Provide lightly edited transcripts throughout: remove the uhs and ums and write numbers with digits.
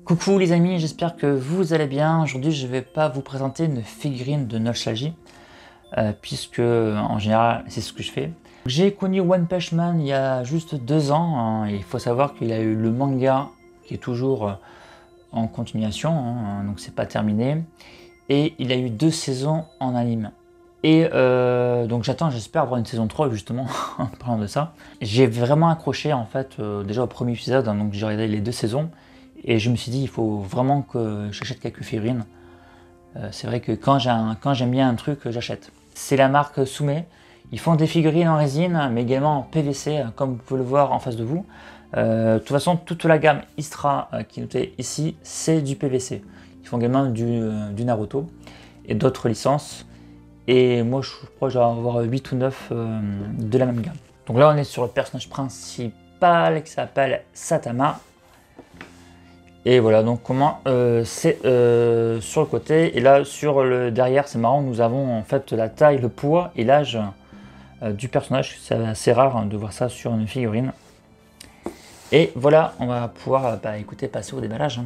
Coucou les amis, j'espère que vous allez bien. Aujourd'hui je ne vais pas vous présenter une figurine de nostalgie, puisque en général c'est ce que je fais. J'ai connu One Punch Man il y a juste 2 ans, hein. Il faut savoir qu'il a eu le manga qui est toujours en continuation, hein, donc c'est pas terminé. Et il a eu 2 saisons en anime. Et donc j'espère avoir une saison 3 justement, en parlant de ça. J'ai vraiment accroché en fait déjà au premier épisode, hein, donc j'ai regardé les 2 saisons. Et je me suis dit, il faut vraiment que j'achète quelques figurines. C'est vrai que quand j'aime bien un truc, j'achète. C'est la marque Sume. Ils font des figurines en résine, mais également en PVC, comme vous pouvez le voir en face de vous. De toute façon, toute la gamme Istra qui est notée ici, c'est du PVC. Ils font également du Naruto et d'autres licences. Et moi, je crois que je vais avoir 8 ou 9 de la même gamme. Donc là, on est sur le personnage principal qui s'appelle Satama. Et voilà, donc comment c'est sur le côté. Et là, sur le derrière, c'est marrant, nous avons en fait la taille, le poids et l'âge du personnage. C'est assez rare de voir ça sur une figurine. Et voilà, on va pouvoir écoutez, passer au déballage.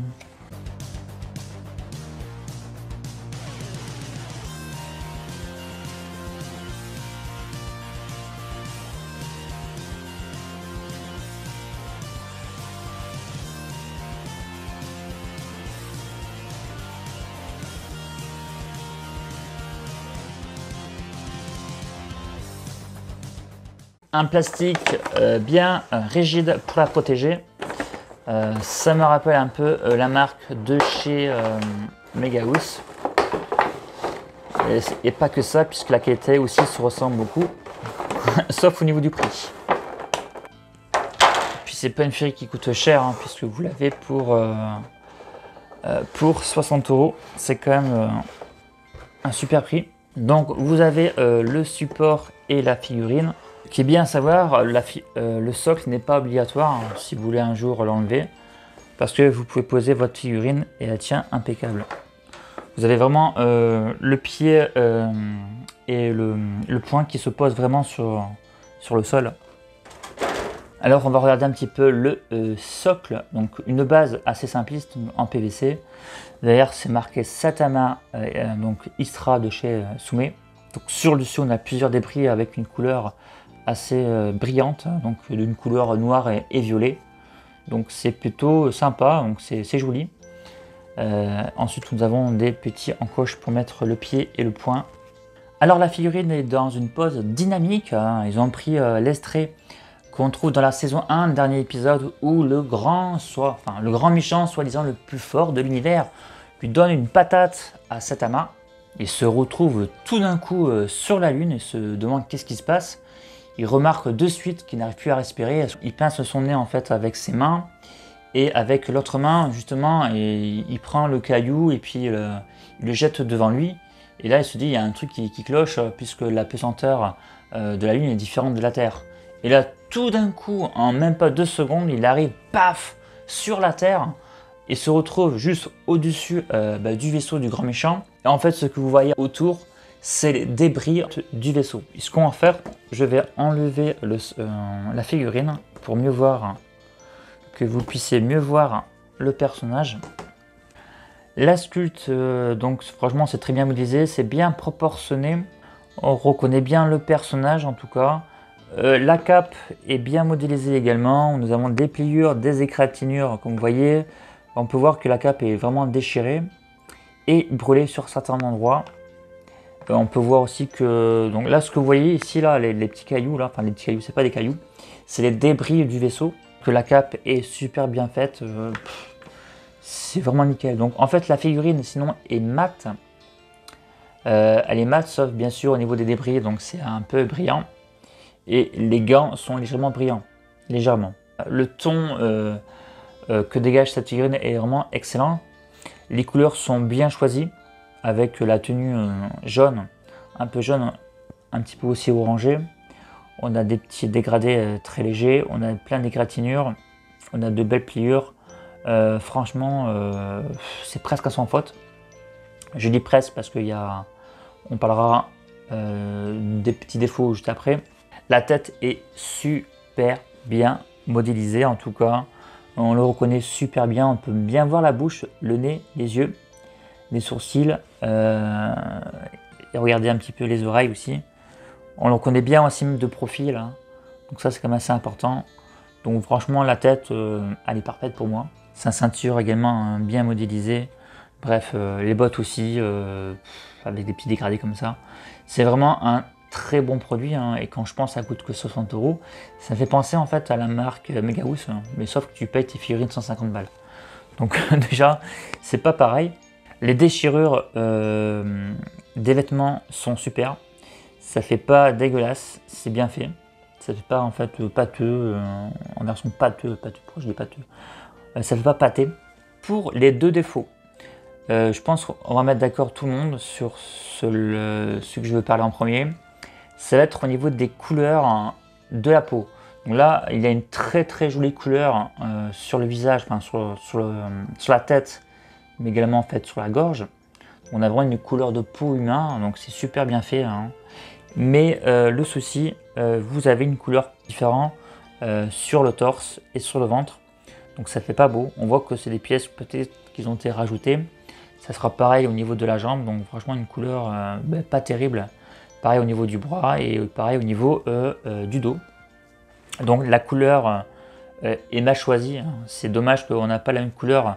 Un plastique bien rigide pour la protéger. Ça me rappelle un peu la marque de chez Megahouse. Et pas que ça, puisque la qualité aussi se ressemble beaucoup, sauf au niveau du prix. Puis c'est pas une figurine qui coûte cher, hein, puisque vous l'avez pour 60 €. C'est quand même un super prix. Donc vous avez le support et la figurine. Ce qui est bien à savoir, le socle n'est pas obligatoire hein, si vous voulez un jour l'enlever, parce que vous pouvez poser votre figurine et elle tient impeccable. Vous avez vraiment le pied et le point qui se pose vraiment sur le sol. Alors on va regarder un petit peu le socle, donc une base assez simpliste en PVC. Derrière c'est marqué Satama, donc Istra de chez Sume. Donc sur le dessus on a plusieurs débris avec une couleur assez brillante, donc d'une couleur noire et violet. Donc c'est plutôt sympa, donc c'est joli. Ensuite nous avons des petits encoches pour mettre le pied et le poing. Alors la figurine est dans une pose dynamique, hein. Ils ont pris l'extrait qu'on trouve dans la saison 1, le dernier épisode, où le grand méchant, soi-disant le plus fort de l'univers, lui donne une patate à Satama. Il se retrouve tout d'un coup sur la lune et se demande qu'est-ce qui se passe. Il remarque de suite qu'il n'arrive plus à respirer. Il pince son nez en fait avec ses mains et avec l'autre main justement, et il prend le caillou et puis il le jette devant lui. Et là il se dit il y a un truc qui cloche puisque la pesanteur de la lune est différente de la Terre. Et là tout d'un coup, en même pas 2 secondes, il arrive paf sur la Terre et se retrouve juste au-dessus du vaisseau du grand méchant. Et en fait ce que vous voyez autour, c'est les débris du vaisseau. Et ce qu'on va faire, je vais enlever la figurine pour mieux voir, que vous puissiez mieux voir le personnage. La sculpte, donc franchement c'est très bien modélisé, c'est bien proportionné. On reconnaît bien le personnage en tout cas. La cape est bien modélisée également. Nous avons des pliures, des égratignures comme vous voyez. On peut voir que la cape est vraiment déchirée et brûlée sur certains endroits. On peut voir aussi que, donc là ce que vous voyez ici, là, les petits cailloux, là, enfin les petits cailloux, c'est pas des cailloux, c'est les débris du vaisseau, que la cape est super bien faite, c'est vraiment nickel. Donc en fait la figurine sinon est mate, elle est mate sauf bien sûr au niveau des débris, donc c'est un peu brillant, et les gants sont légèrement brillants, légèrement. Le ton que dégage cette figurine est vraiment excellent, les couleurs sont bien choisies, avec la tenue jaune, un peu jaune, un petit peu aussi orangé. On a des petits dégradés très légers, on a plein d'égratignures, on a de belles pliures. Franchement, c'est presque à sans faute. Je dis presque parce on parlera des petits défauts juste après. La tête est super bien modélisée en tout cas. On le reconnaît super bien, on peut bien voir la bouche, le nez, les yeux, les sourcils, et regarder un petit peu les oreilles aussi. On le reconnaît bien aussi de profil, hein. Donc ça c'est quand même assez important. Donc franchement la tête, elle est parfaite pour moi. Sa ceinture également hein, bien modélisée. Bref, les bottes aussi, avec des petits dégradés comme ça. C'est vraiment un très bon produit hein, et quand je pense que ça coûte que 60 €, ça me fait penser en fait à la marque Megahouse, hein, mais sauf que tu payes tes figurines 150 balles. Donc déjà, c'est pas pareil. Les déchirures des vêtements sont super. Ça fait pas dégueulasse, c'est bien fait. Ça fait pas en fait pâteux, en version pâteux, pourquoi je dis pâteux, ça fait pas pâté. Pour les deux défauts, je pense qu'on va mettre d'accord tout le monde sur ce que je veux parler en premier. Ça va être au niveau des couleurs hein, de la peau. Donc là, il y a une très jolie couleur sur le visage, enfin sur la tête, mais également en fait sur la gorge. On a vraiment une couleur de peau humain, donc c'est super bien fait. Hein. Mais le souci, vous avez une couleur différente sur le torse et sur le ventre. Donc ça fait pas beau. On voit que c'est des pièces peut-être qui ont été rajoutées. Ça sera pareil au niveau de la jambe, donc franchement une couleur pas terrible. Pareil au niveau du bras et pareil au niveau du dos. Donc la couleur est mal choisie. Hein. C'est dommage qu'on n'a pas la même couleur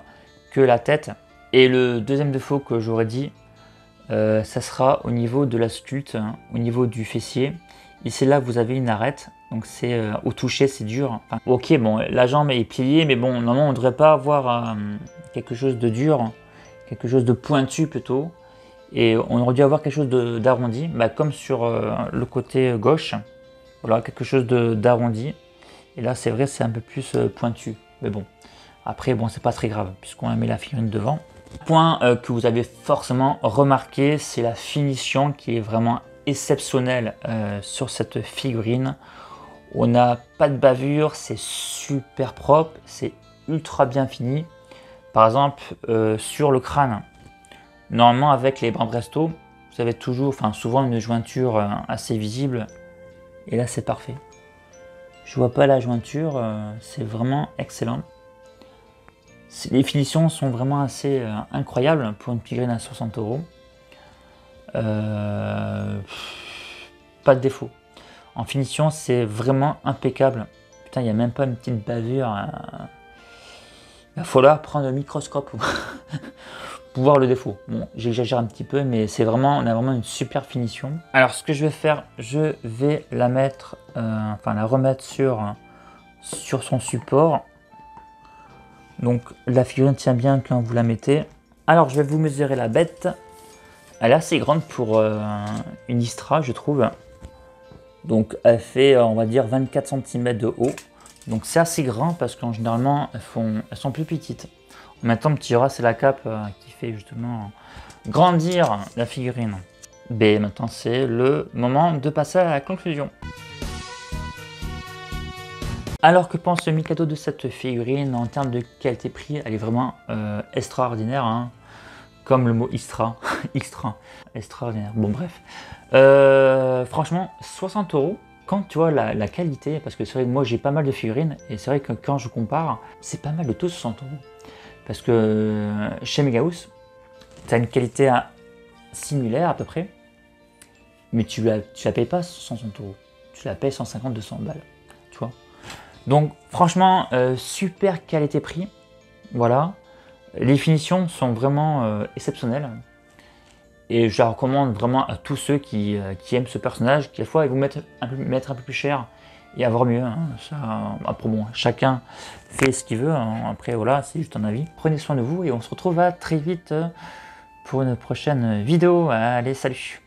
que la tête. Et le deuxième défaut que j'aurais dit, ça sera au niveau de la sculpte, hein, au niveau du fessier. Ici là vous avez une arête, donc c'est au toucher c'est dur. Enfin, ok bon la jambe est pliée, mais bon normalement on ne devrait pas avoir quelque chose de dur, quelque chose de pointu plutôt. Et on aurait dû avoir quelque chose d'arrondi, bah, comme sur le côté gauche. Voilà, quelque chose d'arrondi. Et là, c'est vrai, c'est un peu plus pointu. Mais bon, après, bon, c'est pas très grave, puisqu'on a mis la figurine devant. Point que vous avez forcément remarqué, c'est la finition qui est vraiment exceptionnelle sur cette figurine. On n'a pas de bavure, c'est super propre, c'est ultra bien fini. Par exemple, sur le crâne. Normalement, avec les bras Bresto, vous avez toujours, enfin souvent une jointure assez visible. Et là, c'est parfait. Je vois pas la jointure, c'est vraiment excellent. Les finitions sont vraiment assez incroyables pour une figurine à 60 €. Pas de défaut. En finition, c'est vraiment impeccable. Putain, il n'y a même pas une petite bavure. Il va falloir prendre le microscope pour voir le défaut. Bon, j'exagère un petit peu, mais c'est vraiment, on a vraiment une super finition. Alors, ce que je vais faire, je vais la mettre, enfin la remettre sur son support. Donc, la figurine tient bien quand vous la mettez. Alors, je vais vous mesurer la bête. Elle est assez grande pour une Istra, je trouve. Donc, elle fait, on va dire, 24 cm de haut. Donc, c'est assez grand parce qu'en généralement, elles sont plus petites. Maintenant, petit rat, c'est la cape qui fait justement grandir la figurine. Mais maintenant, c'est le moment de passer à la conclusion. Alors que pense le Mikado de cette figurine en termes de qualité-prix? Elle est vraiment extraordinaire, hein, comme le mot Istra, extra, extraordinaire. Bon bref, franchement 60 €. Quand tu vois la qualité, parce que c'est vrai que moi j'ai pas mal de figurines et c'est vrai que quand je compare, c'est pas mal de tout 60 €. Parce que chez Megahouse, tu as une qualité similaire à peu près, mais tu la payes pas 160 €. Tu la payes 150-200 balles, tu vois. Donc franchement, super qualité-prix. Voilà. Les finitions sont vraiment exceptionnelles. Et je la recommande vraiment à tous ceux qui aiment ce personnage, qui à la fois ils vont mettre un peu plus cher et avoir mieux. Hein. Ça, après bon, chacun fait ce qu'il veut. Hein. Après voilà, c'est juste un avis. Prenez soin de vous et on se retrouve à très vite pour une prochaine vidéo. Allez, salut!